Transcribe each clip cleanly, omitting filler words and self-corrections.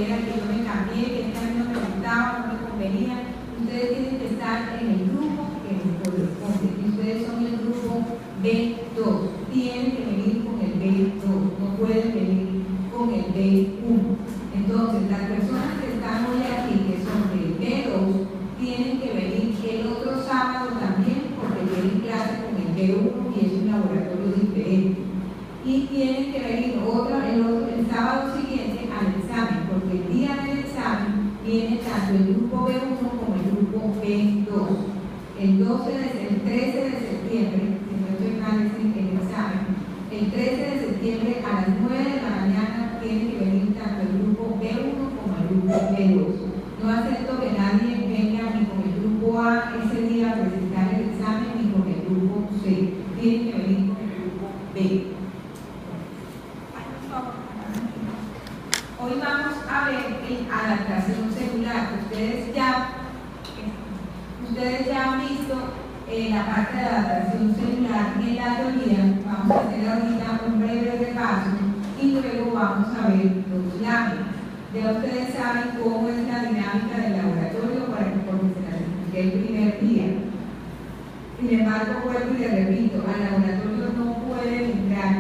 era que yo me cambié, que este a mí no me gustaba, no me convenía. Ustedes tienen que estar en el grupo que les corresponde. Y ustedes son el grupo B2. Tienen que venir con el B2, no pueden venir con el B1. Entonces, las personas que están hoy aquí, que son del B2, tienen que venir el otro sábado también, porque tienen clase con el B1 y es un laboratorio diferente. Y tienen que venir el sábado siguiente al examen, porque el día del examen viene tanto el grupo B1 como el grupo B2. El 13 de septiembre, si no estoy mal, es el examen. El 13 de septiembre a las 9 de la mañana tiene que venir tanto el grupo B1 como el grupo B2. No acepto que nadie venga ni con el grupo A ese día a presentar el examen ni con el grupo C. Tienen que venir con el grupo B. Hoy vamos a ver adaptación celular. Ustedes ya han visto la parte de adaptación celular en la teoría. Vamos a hacer ahorita un breve repaso y luego vamos a ver los láminas. Ya ustedes saben cómo es la dinámica del laboratorio porque se la expliqué el primer día. Sin embargo, vuelvo y le repito, al laboratorio no pueden entrar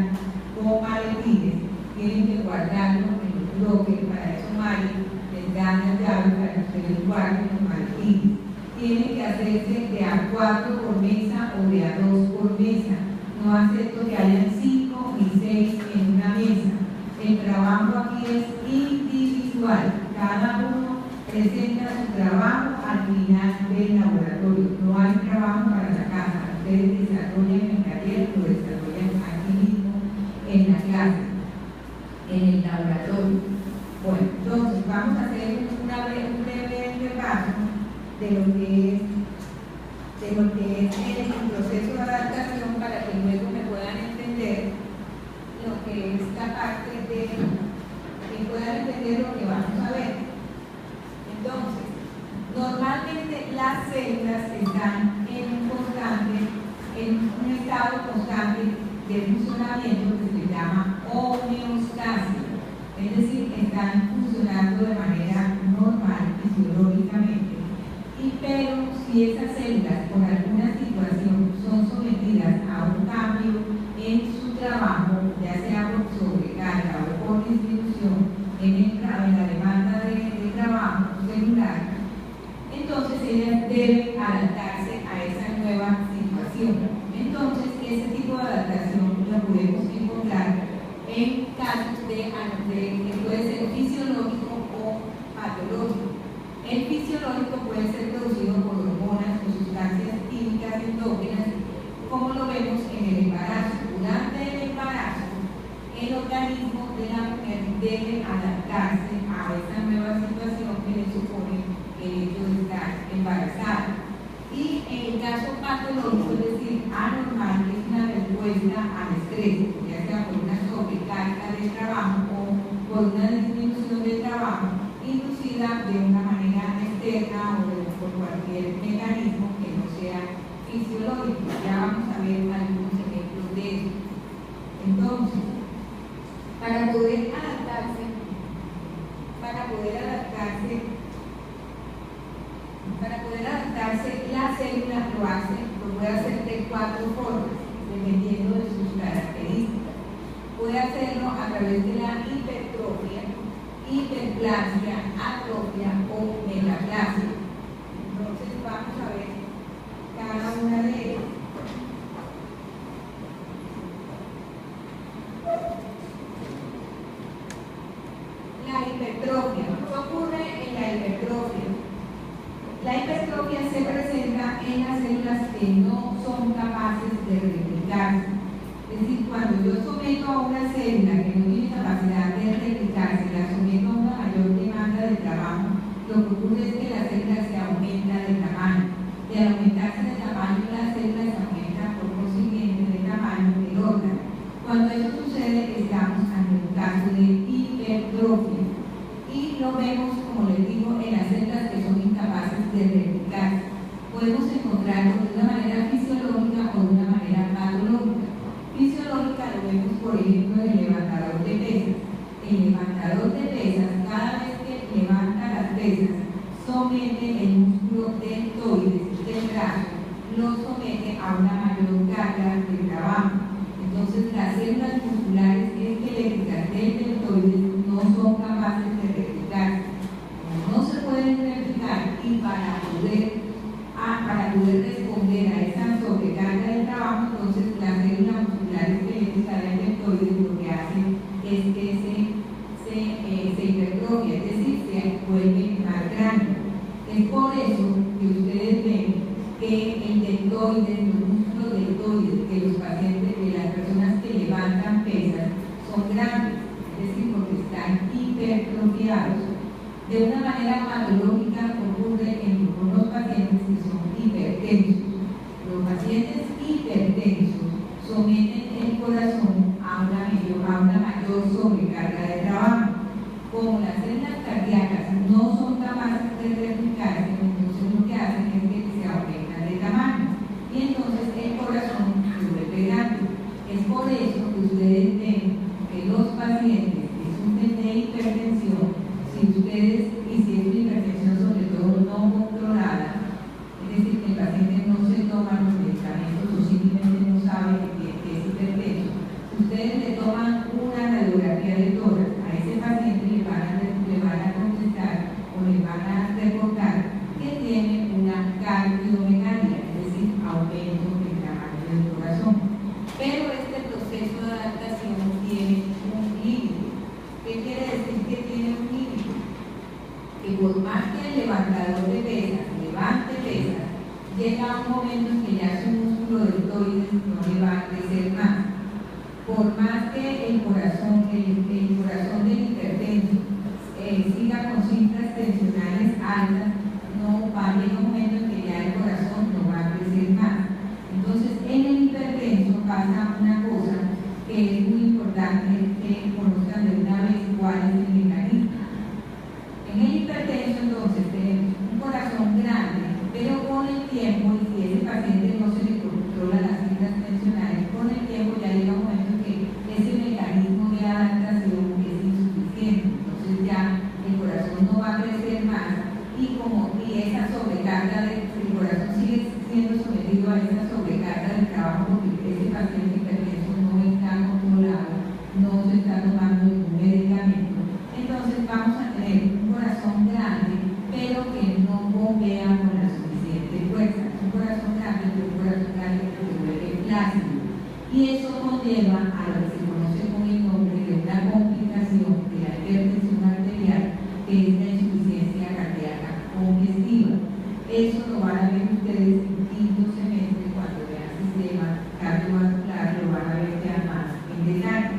con maletines, tienen que guardarlo en los bloques. Para eso Mari les da la llave para que ustedes guarden los maletines. Tienen que hacerse de A4 por mesa o de A2 por mesa. No acepto que hayan 5 ni 6 en una mesa. El trabajo aquí es individual. Cada uno presenta su trabajo al final del laboratorio. No hay trabajo para la casa. Ustedes desarrollan el taller, lo desarrollan aquí mismo en la clase, en el laboratorio. Bueno, entonces vamos a hacer un breve repaso de lo que es el proceso de adaptación para que luego me puedan entender lo que es la parte de que puedan entender lo que vamos a ver. Entonces, normalmente las células están en un estado constante de funcionamiento que se llama homeostasis, es decir, están funcionando de manera normal, fisiológicamente. Pero si esas células por alguna situación son sometidas a un cambio en su trabajo, ya sea por sobrecarga o por disminución en la demanda de trabajo celular, entonces ellas deben adaptarse a esa nueva situación. Entonces, ese tipo de adaptación lo podemos encontrar en casos que puede ser fisiológico o patológico. El fisiológico puede ser producido por hormonas o sustancias químicas endógenas, como lo vemos en el embarazo. Durante el embarazo, el organismo de la mujer debe adaptarse a esa nueva situación que le supone el hecho de estar embarazada. Y en el caso patológico, es decir, anormal, es una respuesta al estrés, ya sea por una sobrecarga de trabajo o por una disminución de trabajo inducida de una manera externa o por cualquier mecanismo que no sea fisiológico. Ya vamos a ver algunos ejemplos de eso. Entonces, para poder adaptarse, la célula lo puede hacer de 4 formas, dependiendo de sus características. Puede hacerlo a través de la hipertrofia, hiperplasia, atrofia o metaplasia. Entonces vamos a ver cada una de ellas. La hipertrofia. ¿Qué ocurre en la hipertrofia? La hipertrofia se presenta en las células que no son capaces de replicarse. Es decir, cuando yo someto a una célula que no tiene capacidad de replicarse, la someto a una mayor demanda de trabajo, lo que ocurre es que la célula se aumenta de tamaño. Y al aumentarse de tamaño, la célula se aumenta por consiguiente de tamaño del órgano. Cuando eso sucede, estamos ante un caso de hipertrofia. Y lo vemos, como les digo, en las células que son incapaces de replicarse. Podemos encontrarlo de una manera fisiológica o de una manera patológica. Fisiológica lo vemos, por ejemplo, en el levantador de pesas. El levantador de pesas, cada vez que somete el músculo deltoides del brazo, lo somete a una mayor carga de trabajo. Entonces, las células musculares esqueléticas del deltoides no son capaces de replicarse. Como no se pueden replicar, y para poder responder a esa sobrecarga de trabajo, entonces la célula muscular esquelética del deltoides lo que hace es que se hipertrofia, es decir, se vuelve más grande. Es por eso que ustedes ven que el deltoides, los músculos deltoides de los pacientes, de las personas que levantan pesas, son grandes, es decir, porque están hipertrofiados. De una manera patológica ocurre con los pacientes que son hipertensos. Los pacientes hipertensos someten el corazón a una mayor sobrecarga de trabajo. Como las células cardíacas no son capaces de replicarse, entonces lo que hacen es que se aumentan de tamaño y entonces el corazón se vuelve grande. Es por eso que ustedes ven que los pacientes que sufren de hipertensión, si es una hipertensión sobre todo no controlada, es decir, que el paciente no se toma los medicamentos o simplemente no sabe que es hipertenso, ustedes le toman una radiografía de tórax, a ese paciente le van a contestar o le van a reportar que tiene una cardiomegalia, es decir, aumento del tamaño del corazón. Pero este proceso de adaptación tiene un límite. ¿Qué quiere decir que tiene un límite? Que por más que el levantador de pesas levante pesas, llega un momento en que ya su músculo deltoides no le va a crecer más. Por más que el corazón del hipertenso siga con cifras tensionales altas, no va a llegar un momento en que ya el corazón no va a crecer más. Entonces, en el hipertenso pasa una cosa que es muy importante que conozcan de una vez cuál es el mecanismo. En el hipertenso, entonces, tenemos un corazón grande, pero con el tiempo, y si ese paciente no se le controla las cifras tensionales, con el tiempo ya llega un momento en que ese mecanismo de adaptación es insuficiente. Entonces ya el corazón no va a crecer más y esa sobrecarga el corazón sigue siendo sometido a esa sobrecarga de trabajo porque ese paciente hipertenso no está controlado, no se está tomando ningún medicamento. Entonces vamos a tener un corazón grande, pero que no bombea con la suficiente fuerza. Un corazón grande, pero un corazón grande que se vuelve flácido. Y eso conlleva a lo que se conoce con el nombre de una complicación de la hipertensión arterial, que es la insuficiencia cardíaca congestiva. Eso lo van a ver ustedes en quinto semestre cuando vean sistema cardiovascular, lo van a ver ya más en detalle.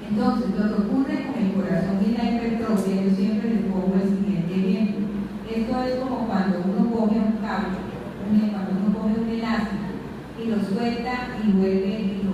Entonces, lo que ocurre con el corazón y la hipertrofia, yo siempre les pongo el siguiente ejemplo. Esto es como cuando uno coge un caucho, cuando uno coge un elástico y lo suelta y vuelve, y lo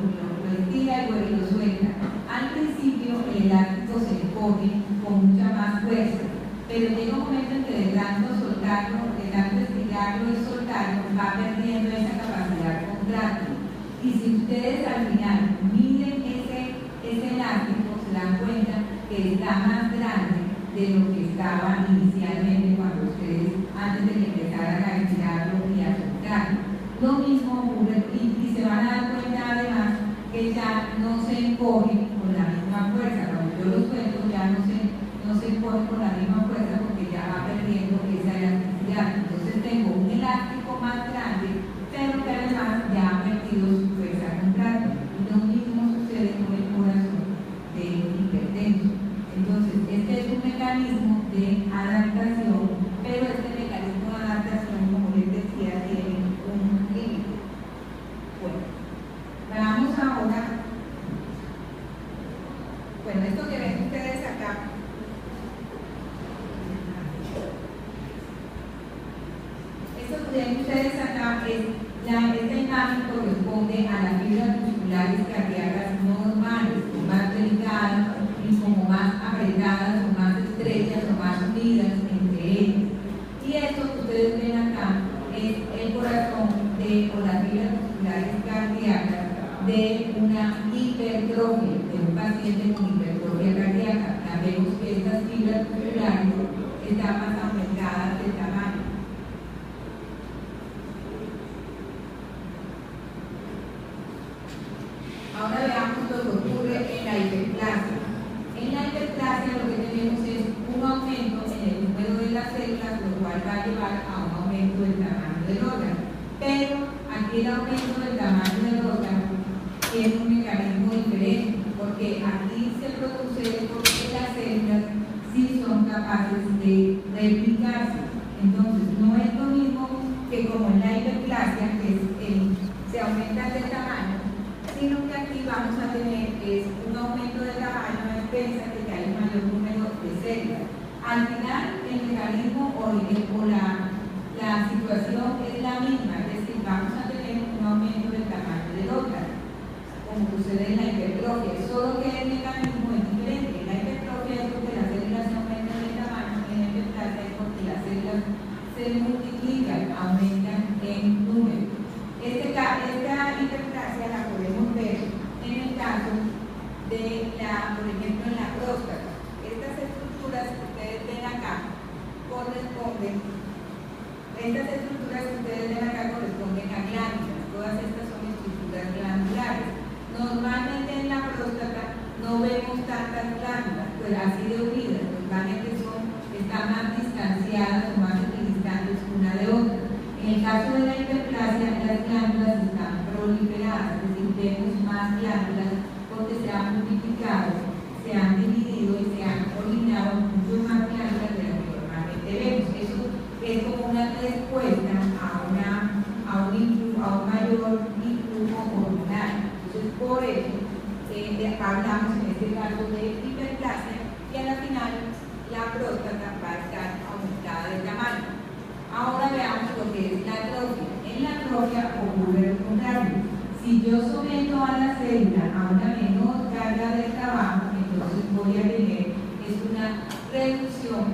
estira y vuelve y lo suelta. Al principio el elástico se encoge con mucha más fuerza, pero llega un momento en que de tanto soltarlo, de tanto estirarlo y soltarlo, va perdiendo esa capacidad contráctil. Y si ustedes al final miden ese elástico, se dan cuenta que está más grande de lo que estaba inicialmente cuando ustedes, antes de que empezaran a estirarlo y a soltarlo. Lo mismo ocurre y se van a dar cuenta además que ya no se encoge con la misma fuerza. Cuando yo lo suelto ya no se encoge con la misma fuerza porque ya va perdiendo esa elasticidad. Entonces tengo un elástico más grande, pero que además ya ha perdido su fuerza contráctil. Y lo mismo sucede con el corazón de hipertenso. Entonces, este es un mecanismo de adaptación, pero este mecanismo de adaptación, como les decía, tiene un límite. Bueno, veamos ahora. Bueno, esto que ven ustedes acá. Esto que ven ustedes acá esta imagen corresponde a las fibras musculares cardíacas normales, más delgadas y como más apretadas o más estrechas o más unidas entre ellas. Y esto que ustedes ven acá es el corazón o las fibras musculares cardíacas de una hipertrofia, de un paciente con hipertrofia cardíaca. Vemos que estas fibras musculares etapas aumentadas del tamaño. Ahora veamos lo que ocurre en la hiperplasia. En la hiperplasia lo que tenemos es un aumento en el número de las células, lo cual va a llevar a un aumento del tamaño del órgano. Pero aquí el aumento del tamaño del órgano tiene un mecanismo diferente, porque aquí se produce porque las células sí son capaces de replicarse. Entonces, no es lo mismo que como en la hiperplasia, que se aumenta el tamaño, sino que aquí vamos a tener un aumento de tamaño a expensas de que hay un mayor número de células. Al final, el mecanismo o la situación es la misma, es decir, vamos a tener un aumento del tamaño del órgano, como sucede en la hipertrofia, solo que el mecanismo es diferente. En la hipertrofia es porque las células se aumentan de tamaño, en la hiperplasia es porque las células se multiplican, aumentan en número. Esta hiperplasia la podemos ver en el caso de por ejemplo, en la próstata. Estas estructuras que ustedes ven acá corresponden a glándulas. Todas estas son estructuras glandulares. Normalmente en la próstata no vemos tantas glándulas, pues así de unidas, normalmente están más distanciadas o más equidistantes una de otra. En el caso de la hiperplasia, las glándulas están proliferadas, es decir, vemos más glándulas porque se han multiplicado, se han dividido y se han originado mucho más glándulas de las que normalmente vemos. Eso es como una respuesta a un mayor influjo hormonal. Entonces, por eso hablamos en este caso de hiperplasia y a la final la próstata va a estar aumentada de tamaño. Ahora veamos lo que es la atrofia. En la atrofia ocurre lo contrario. Si yo someto a la célula a una menor carga de trabajo, entonces voy a tener una reducción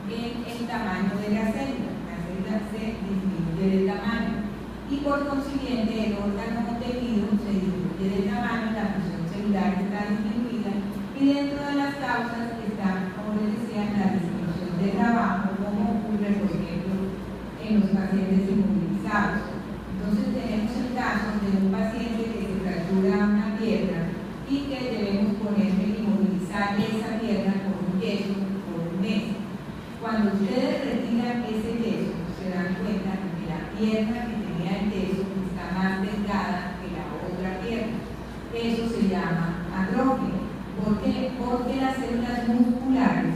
en el tamaño de la célula. La célula se disminuye de tamaño y por consiguiente el órgano o tejido se disminuye de tamaño, la función celular está disminuida y dentro de las causas está, como les decía, la disminución de trabajo, como ocurre por ejemplo en los pacientes inmovilizados. Entonces tenemos el caso de un paciente que se fractura una pierna y que debemos ponerle y inmovilizarle esa pierna con un yeso por un mes. Cuando ustedes retiran ese yeso, se dan cuenta de que la pierna que tenía el yeso está más delgada que la otra pierna. Eso se llama atrofia. ¿Por qué? Porque las células musculares,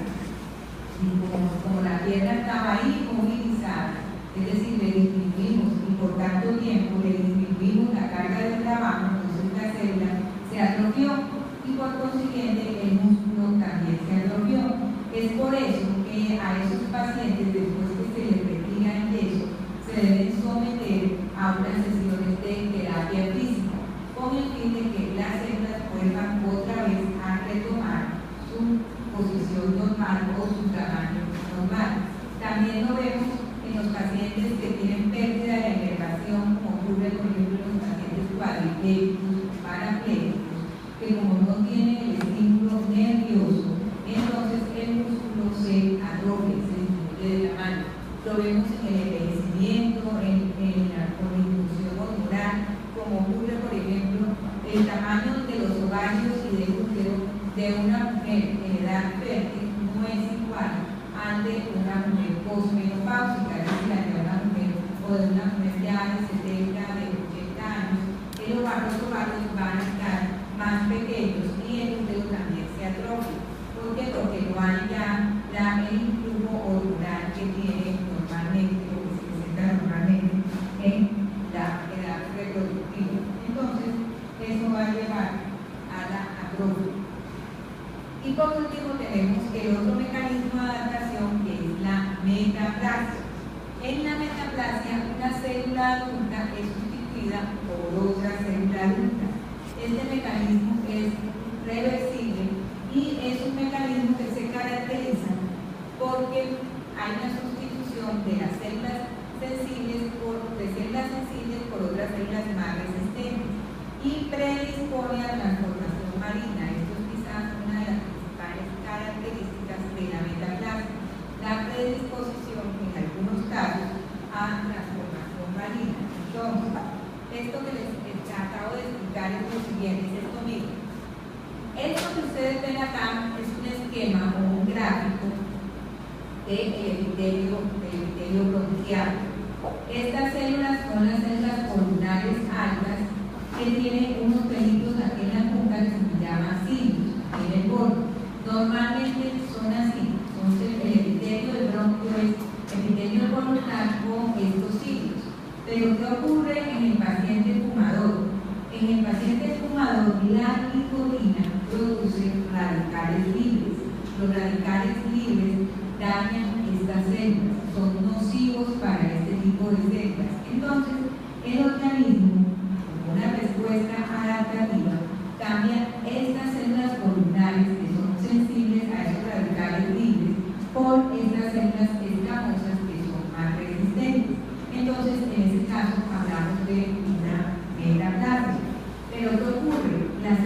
como la pierna estaba ahí movilizada, es decir, le disminuimos y por tanto tiempo le disminuimos la carga de trabajo, entonces la célula se atrofió y por consiguiente el músculo también se atrofió. Es por eso que a esos pacientes, después que se les retira el yeso, se deben someter a unas sesiones de terapia física con el fin de que las células vuelvan otra vez a retomar su posición normal o su tamaño normal. También lo vemos en los pacientes que tienen pérdida de la inervación, como ocurre por ejemplo en los pacientes cuadripléjicos, parapléjicos, que como no tienen el estímulo nervioso, entonces el músculo se atrofia, se disminuye de tamaño. Lo vemos en el envejecimiento, en la disminución hormonal, como ocurre por ejemplo el tamaño de los ovarios y del útero de una mujer en edad fértil no es igual al de una mujer posmenopáusica, es decir, la de una mujer o de una mujer ya de 70, de 80 años, los ovarios van a estar más pequeños y el útero también se atrofia. ¿Por qué? Porque no hay ya el influjo hormonal que tiene normalmente o que se presenta normalmente en la edad reproductiva. Entonces, eso va a llevar a la atrofia. Y por último tenemos el otro mecanismo de adaptación que es la metaplasia. En la metaplasia, una célula adulta es sustituida por otra célula adulta. Este mecanismo es reversible y es un mecanismo que se caracteriza porque hay una sustitución de las células sensibles por otras células más resistentes y predispone a la transformación marina. Esto es quizás una de las principales características de la metaplasia. La predisposición esto que les acabo de explicar es lo siguiente, es esto mismo. Esto que ustedes ven acá es un esquema o un gráfico del epitelio bronquial. Estas células son las células columnares altas que tienen unos pelitos aquí en la punta que se llaman cilios, en el borde. Normalmente son así, entonces el epitelio del bronquio es epitelio columnar con estos cilios. Pero ¿qué ocurre en el paciente fumador? En el paciente fumador la nicotina produce radicales libres. Los radicales libres dañan estas células, son nocivos para este tipo de células. Entonces, el organismo, como una respuesta adaptativa, cambia estas células columnares que son sensibles a esos radicales libres por estas células escamosas que son más resistentes. Entonces, en este caso, hablamos de una metaplasia. Pero ¿qué ocurre? Estas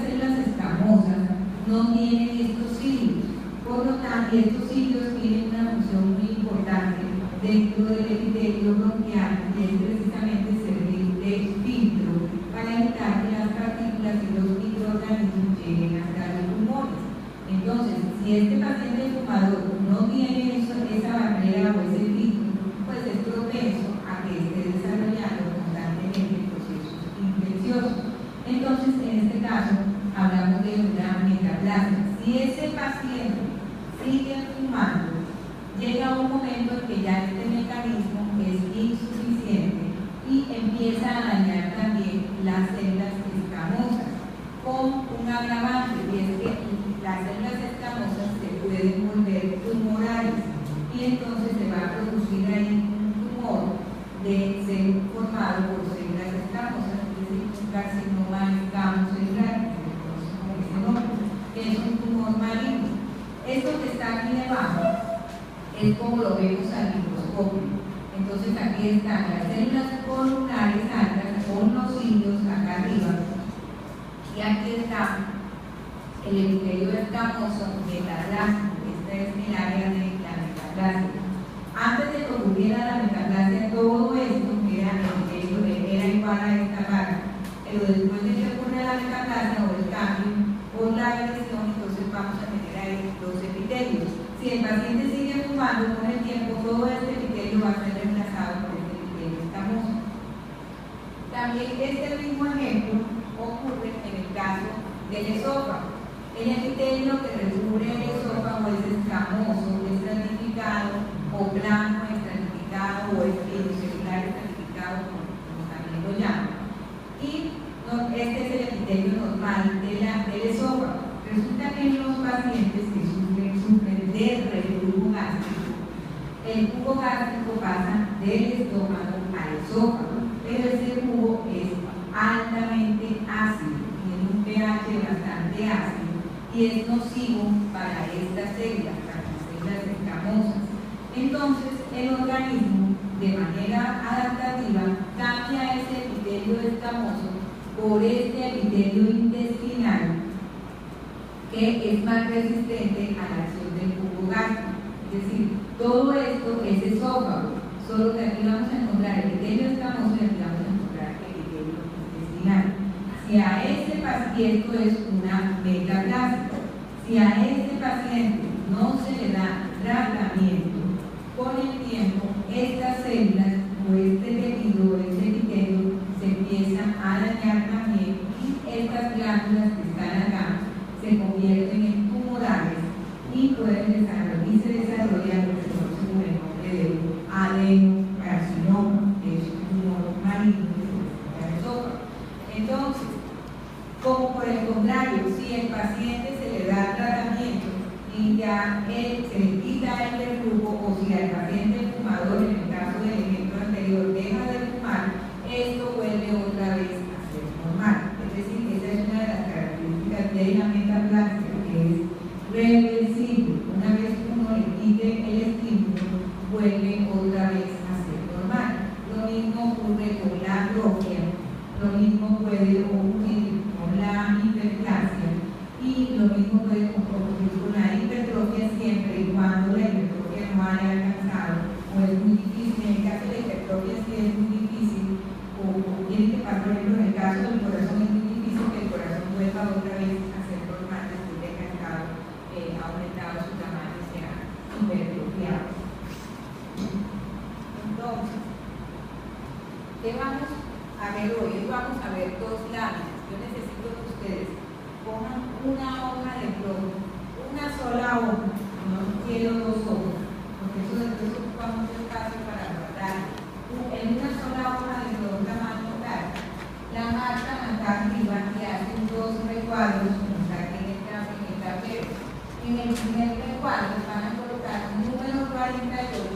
células escamosas no tienen estos cilios. Por lo tanto, estos cilios tienen una función muy importante dentro del epitelio bronquial y es precisamente servir de filtro para evitar que las partículas y los microorganismos lleguen hasta los pulmones. Entonces, si este paciente fumador no tiene esa barrera o ese filtro, pues es propenso a que esté desarrollando constantemente procesos infecciosos. Entonces, en este caso, hablamos de una metaplasia. Si ese paciente sigue fumando, llega un momento en que ya este mecanismo es insuficiente y empieza a dañar también las células escamosas, con un agravante, y es que las células escamosas se pueden volver tumorales y entonces se va a producir ahí un tumor de ser formado por células escamosas, es decir, un carcinoma escamocelular, que es un tumor maligno. Esto que está aquí debajo es como lo vemos al microscopio. Entonces aquí están las células columnares altas con los cilios acá arriba y aquí está el epitelio escamoso metaplásico. Esta es el área de la metaplasia. Antes de que ocurriera la metaplasia, todo esto era igual a esta barra, pero después de que ocurre la metaplasia o el cambio por la agresión, entonces vamos a tener ahí los epitelios. Si el paciente sigue fumando con el tiempo, todo este epitelio va a ser reemplazado por este epitelio escamoso. También este mismo ejemplo ocurre en el caso del esófago. El epitelio que recubre el esófago es escamoso, estratificado, o blanco estratificado, o espinocelular estratificado, como también lo llaman. Y este es el epitelio normal del esófago. Resulta que en los pacientes que sufren de reflujo gástrico, el jugo gástrico pasa del estómago al esófago, pero ese jugo es altamente ácido, tiene un pH bastante ácido y es nocivo para estas células, para las células escamosas. Entonces, el organismo, de manera adaptativa, cambia ese epitelio escamoso por este epitelio intestinal que es más resistente a la acción del jugo gástrico. Es decir, todo esto es esófago, solo que aquí vamos a encontrar epitelio escamoso y aquí vamos a encontrar epitelio intestinal. Si a este paciente, esto es una metaplasia, si a este paciente no se le da tratamiento, con el tiempo estas células o este tejido, este epitelio se empiezan a dañar también y estas glándulas que están acá se convierten en tumorales y pueden desarrollar y se desarrollan lo que conocemos con el nombre de adenocarcinoma, que es un tumor maligno del esófago. Entonces, como por el contrario, si el paciente se le da tratamiento y ya se le quita el reflujo, o si al paciente fumador, en el caso del ejemplo anterior, deja de fumar, esto vuelve otra vez a ser normal. Es decir, esa es una de las características de la metaplasia, que es reversible. Una vez que uno le quite el estímulo, vuelve otra vez a ser normal. Lo mismo ocurre con la atrofia, lo mismo puede ocurrir con la hiperplasia y lo mismo puede ocurrir con la hipertrofia siempre y cuando la hipertrofia no haya alcanzado o es muy difícil. En el caso de la hipertrofia sí es muy difícil, o hipertrofiado. Entonces, ¿qué vamos a ver hoy? Hoy vamos a ver dos láminas. Yo necesito que ustedes pongan una hoja de plomo, una sola hoja, no quiero dos hojas, porque eso después ocupa mucho espacio para guardar. En una sola hoja de plomo tamaño tal, la marcan acá arriba y hacen dos recuadros, como está aquí en el tablero. En el primer recuadro van a colocar número 48,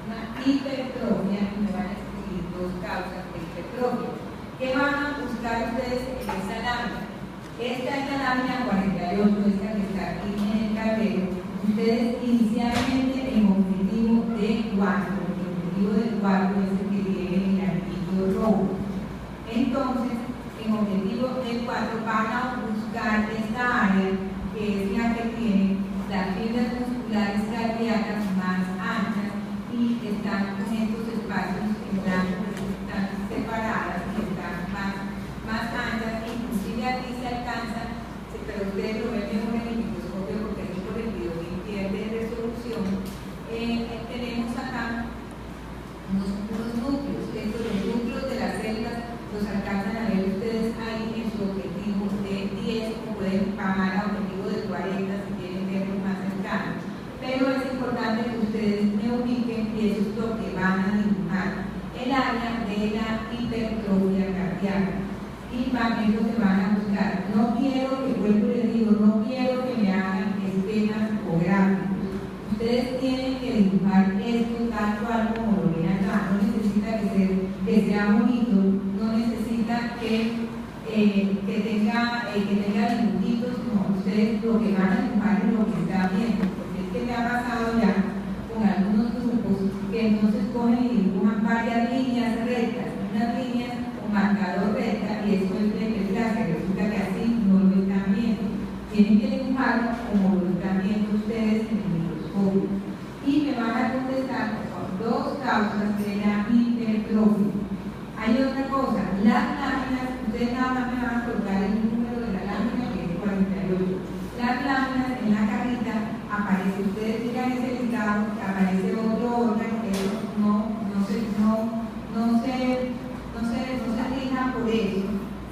una hipertrofia, y me van a escribir dos causas de hipertrofia. ¿Qué van a buscar ustedes en esa lámina? Esta es la lámina 48, esta que está aquí en el tablero. Ustedes inicialmente en objetivo de 4, el objetivo de 4 es el que tiene el anillo rojo. Entonces, en objetivo de 4 van a buscar esta área que es la que tiene las fibras musculares cardíacas más anchas y que están con estos espacios en blanco, están separadas y están más anchas, inclusive aquí se alcanza, pero ustedes lo ven mejor en el microscopio porque aquí por el video pierde resolución. Tenemos acá unos núcleos, los núcleos de las células los alcanzan a ver ustedes ahí en su objetivo de 10, o pueden bajar a objetivo de 40 si quieren verlos más cercanos. Pero es importante que ustedes me ubiquen y eso es lo que van a dibujar, el área de la hipertrofia cardíaca. Y es lo que van a buscar. No quiero que, vuelvo y les digo, no quiero que me hagan esquemas o gráficos. Ustedes tienen que dibujar esto tal cual como lo ven acá. No necesita que sea bonito, no necesita que tenga dibujitos, no. Ustedes lo que van a dibujar es lo que está viendo, porque es que me ha pasado ya con algunos grupos que entonces cogen y dibujan varias líneas rectas, unas líneas con marcador recta, y eso es de clase, resulta que así no lo están viendo. Tienen que dibujarlo como lo están viendo ustedes en el microscopio. Y me van a contestar con dos causas de la hipertrofia. Hay otra cosa, las láminas, ustedes nada más me van a colocar el número de la lámina, que es 48. Las láminas en la cajita aparece, ustedes miran ese listado, aparece otro órgano, que no se rija por eso,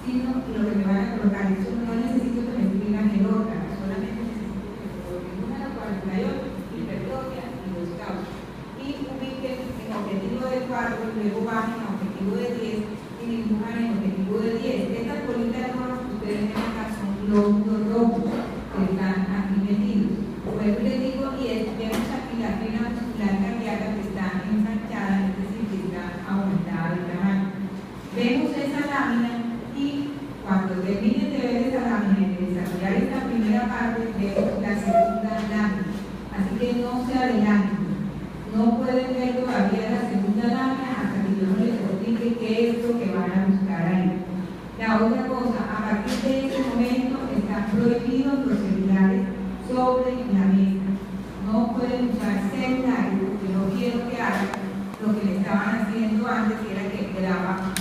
sino lo que me van a colocar. Eso no necesito que me escriban el órgano, solamente necesito que me coloquen número 48, hipertrofia y los causas. Y ubiquen en objetivo de 4, luego bajen a objetivo de 10 y dibujan en objetivo de 10. Estas bolitas rojas que ustedes ven acá son glóbulos rojos que están aquí metidos. Luego les digo, y vemos aquí la fibra muscular cardíaca que está ensanchada, es decir, que está aumentada de tamaño. Vemos esa lámina y cuando terminen de ver esa lámina y de desarrollar esta primera parte, vemos la segunda lámina. Así que no se adelanten. No pueden ver todavía la segunda lámina hasta que yo no les explique qué es lo que van a buscar ahí. La otra cosa, a partir de ese momento están prohibidos los celulares sobre la mesa. No pueden usar celulares porque no quiero que hagan lo que le estaban haciendo antes, que era que grababan